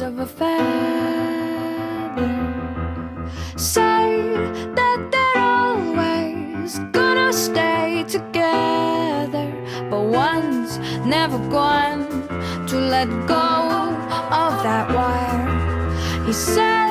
of a feather. Say that they're always gonna stay together, but one's never going to let go of that wire. He said